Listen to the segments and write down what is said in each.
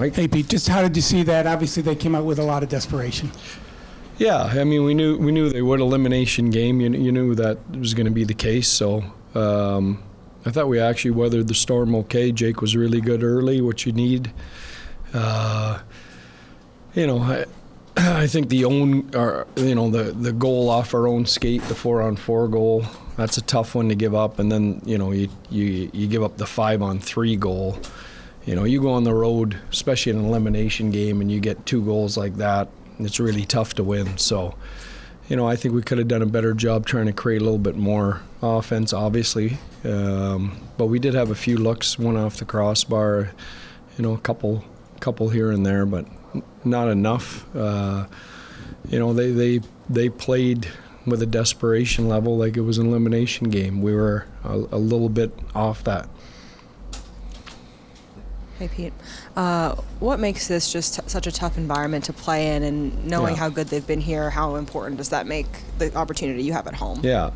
Right? Hey, Pete, just how did you see that? Obviously, they came out with a lot of desperation. Yeah, I mean, we knew they would elimination game. You knew that was going to be the case. So I thought we actually weathered the storm okay. Jake was really good early, what you need. I think the goal off our own skate, the 4-on-4 goal, that's a tough one to give up. And then you give up the 5-on-3 goal. You go on the road, especially in an elimination game, and you get 2 goals like that. It's really tough to win. So, I think we could have done a better job trying to create a little bit more offense, obviously. But we did have a few looks, one off the crossbar, a couple here and there, but not enough. They played with a desperation level like it was an elimination game. We were a little bit off that. Hey, Pete. What makes this just such a tough environment to play in, and knowing how good they've been here, how important does that make the opportunity you have at home? Yeah.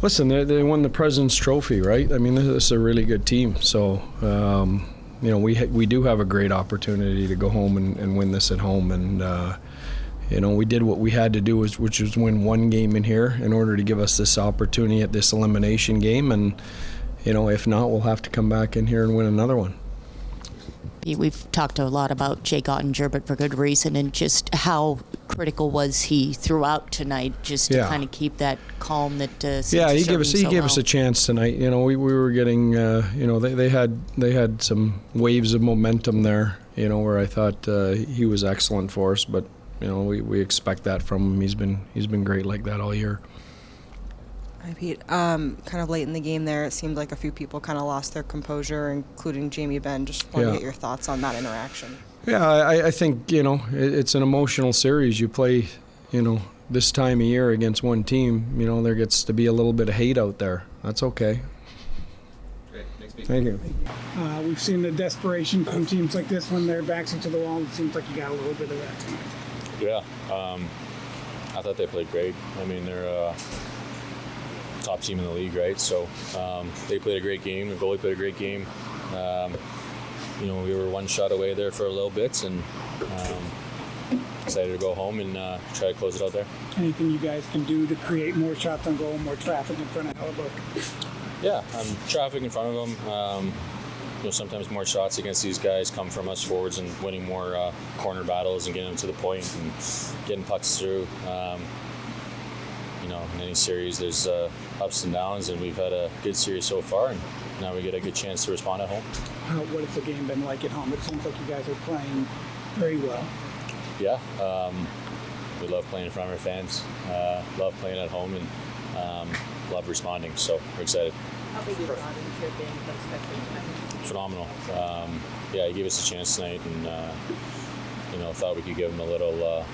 Listen, they won the President's Trophy, right? I mean, this is a really good team. So, we do have a great opportunity to go home and win this at home. And, we did what we had to do, which was win one game in here in order to give us this opportunity at this elimination game. And, if not, we'll have to come back in here and win another one. We've talked a lot about Jake Ottinger, but for good reason, and just how critical was he throughout tonight, just to kind of keep that calm that seems to he serve gave us a chance tonight. We were getting they had some waves of momentum there. Where I thought he was excellent for us, but we expect that from him. He's been great like that all year. Hi, Pete. Kind of late in the game there, it seemed like a few people kind of lost their composure, including Jamie Benn. Just want to get your thoughts on that interaction. Yeah, I think, it's an emotional series. You play, this time of year against one team, there gets to be a little bit of hate out there. That's okay. Great. Thanks, Pete. Thank you. We've seen the desperation from teams like this when their backs into the wall. It seems like you got a little bit of that tonight. Yeah. I thought they played great. I mean, they're top team in the league, right? So they played a great game. The goalie played a great game. We were one shot away there for a little bit, and excited to go home and try to close it out there. Anything you guys can do to create more shots on goal, more traffic in front of Hellebuck? Yeah, traffic in front of them. Sometimes more shots against these guys come from us forwards and winning more corner battles and getting them to the point and getting pucks through. In any series, there's ups and downs, and we've had a good series so far, and now we get a good chance to respond at home. What has the game been like at home? It seems like you guys are playing very well. Yeah, we love playing in front of our fans, love playing at home, and love responding, so we're excited. How big is your game, especially tonight? Phenomenal. He gave us a chance tonight, and thought we could give him a little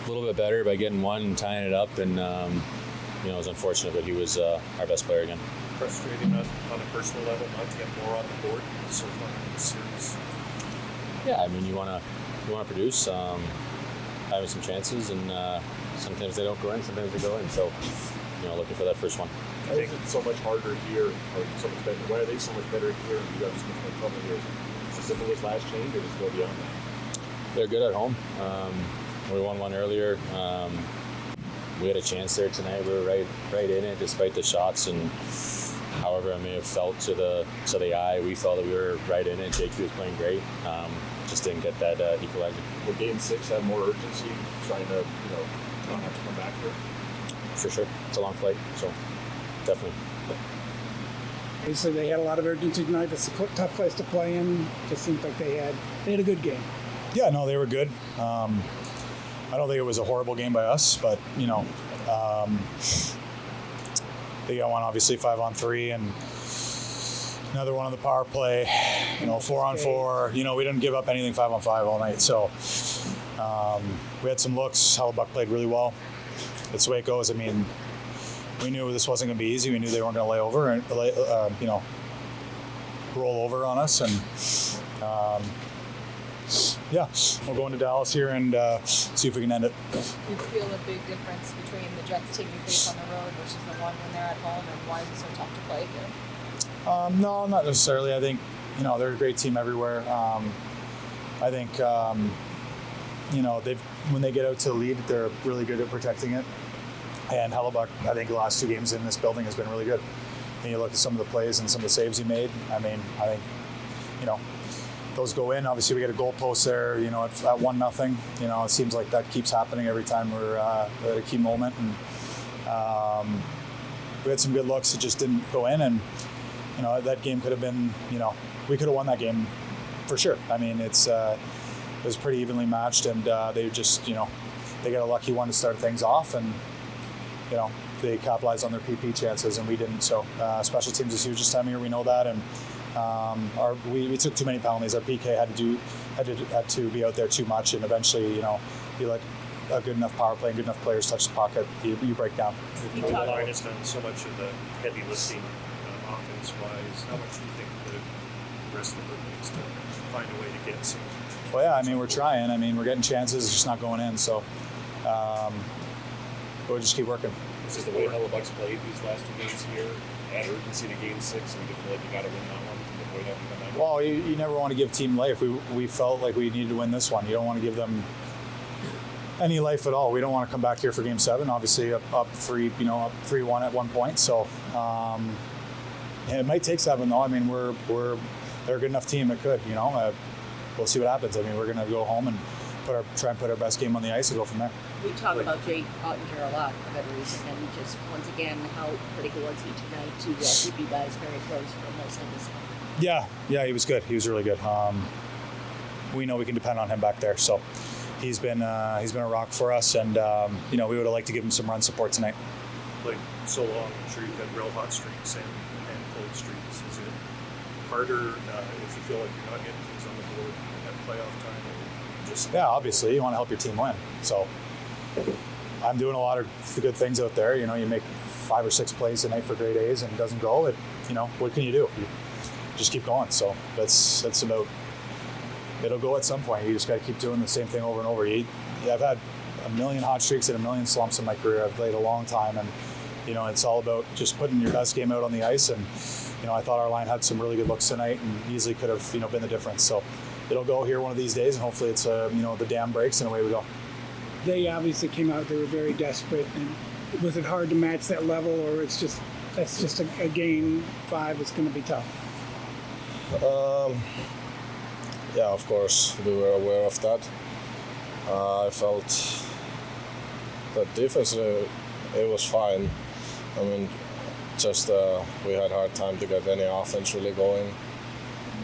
bit better by getting one and tying it up, and it was unfortunate, but he was our best player again. Frustrating on a personal level not to get more on the board so far in this series. Yeah, I mean, you want to produce, having some chances, and sometimes they don't go in, sometimes they go in. So, looking for that first one. I think it's so much harder here, or so much better. Why are they so much better here? And you got so much more trouble here. Is it as simple as last change, or does it go beyond that? They're good at home. We won one earlier. We had a chance there tonight. We were right in it, despite the shots, and however I may have felt to the eye, we felt that we were right in it. JQ was playing great. Just didn't get that equalizer. Will Game 6 have more urgency, trying to not have to come back here? For sure, it's a long flight, so definitely. They said they had a lot of urgency tonight. It's a tough place to play in. Just seems like they had a good game. Yeah, no, they were good. I don't think it was a horrible game by us, but they got one obviously 5-on-3 and another one on the power play. 4-on-4. We didn't give up anything 5-on-5 all night, so we had some looks. Hellebuck played really well. That's the way it goes. I mean, we knew this wasn't going to be easy. We knew they weren't going to lay over and roll over on us, and we'll go into Dallas here and see if we can end it. Do you feel a big difference between the Jets team you face on the road versus the one when they're at home, and why is it so tough to play here? No, not necessarily. I think they're a great team everywhere. I think when they get out to the lead, they're really good at protecting it. And Hellebuck, I think the last 2 games in this building has been really good. And you look at some of the plays and some of the saves he made. I mean, I think those go in. Obviously, we get a goal post there. At 1-0. It seems like that keeps happening every time we're at a key moment. And we had some good looks. It just didn't go in. And that game could have been. We could have won that game for sure. I mean, it was pretty evenly matched, and they just they got a lucky one to start things off, and they capitalized on their PP chances, and we didn't. So special teams is huge this time of year. We know that, and we took too many penalties. Our PK had to be out there too much, and eventually, you let a good enough power play and good enough players touch the puck, you break down. The line has done so much of the heavy lifting offense-wise. How much do you think the rest of the league needs to find a way to get some? Well, yeah, I mean, we're trying. I mean, we're getting chances. It's just not going in. So we'll just keep working. This is the way Hellebuck's played these last 2 games here. Add urgency to Game 6, and you feel like you got to win that one to avoid having to come out. Well, you never want to give team life. We felt like we needed to win this one. You don't want to give them any life at all. We don't want to come back here for Game 7. Obviously, up 3-1 at one point. So it might take 7 though. I mean, they're a good enough team. It could. We'll see what happens. I mean, we're going to go home and try and put our best game on the ice and go from there. We talk about Jake Ottinger a lot for good reason, and just once again, how critical was he tonight to keep you guys very close for most of this one? Yeah, he was good. He was really good. We know we can depend on him back there, so he's been a rock for us, and we would have liked to give him some run support tonight. Played so long, I'm sure you've had real hot streaks and cold streaks. Is it harder if you feel like you're not getting things on the board at playoff time? Yeah, obviously you want to help your team win. So I'm doing a lot of the good things out there. You make 5 or 6 plays a night for great A's and it doesn't go. What can you do? You just keep going. So that's about. It'll go at some point. You just got to keep doing the same thing over and over. I've had a million hot streaks and a million slumps in my career. I've played a long time, and it's all about just putting your best game out on the ice. And I thought our line had some really good looks tonight, and easily could have been the difference. So it'll go here one of these days, and hopefully it's the dam breaks and away we go. They obviously came out. They were very desperate. And was it hard to match that level, or that's just a game 5? It's going to be tough. Yeah, of course, we were aware of that. I felt that defensively it was fine. I mean, just we had a hard time to get any offense really going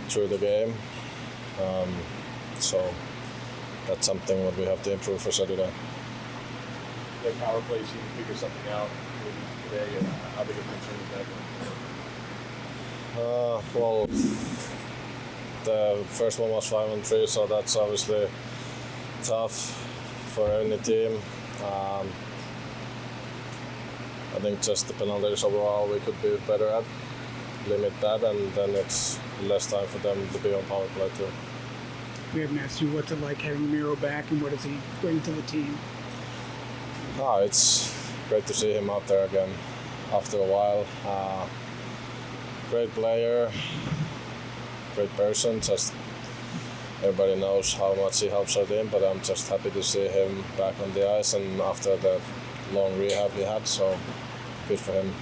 through the game. So that's something that we have to improve for Saturday. The power plays, you can figure something out today, and how big a concern is that? Well, the first one was 5-3, so that's obviously tough for any team. I think just the penalties overall we could be better at, limit that, and then it's less time for them to be on power play too. We haven't asked you what's it like having Miro back, and what does he bring to the team? It's great to see him out there again after a while. Great player, great person. Just everybody knows how much he helps our team, but I'm just happy to see him back on the ice and after the long rehab he had. So good for him.